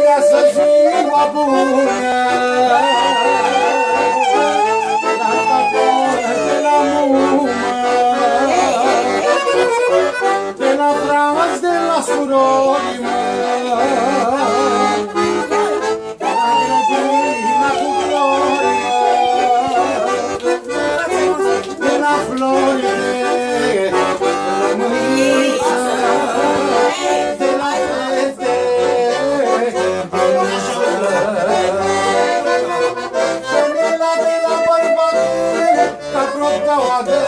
trăiască ziua bună. De la mumă, de la frați, de la surori, mă, de la grădina cu flori, de la flori de mâiniță, de la fete, de la bărbat, ca propta oadă,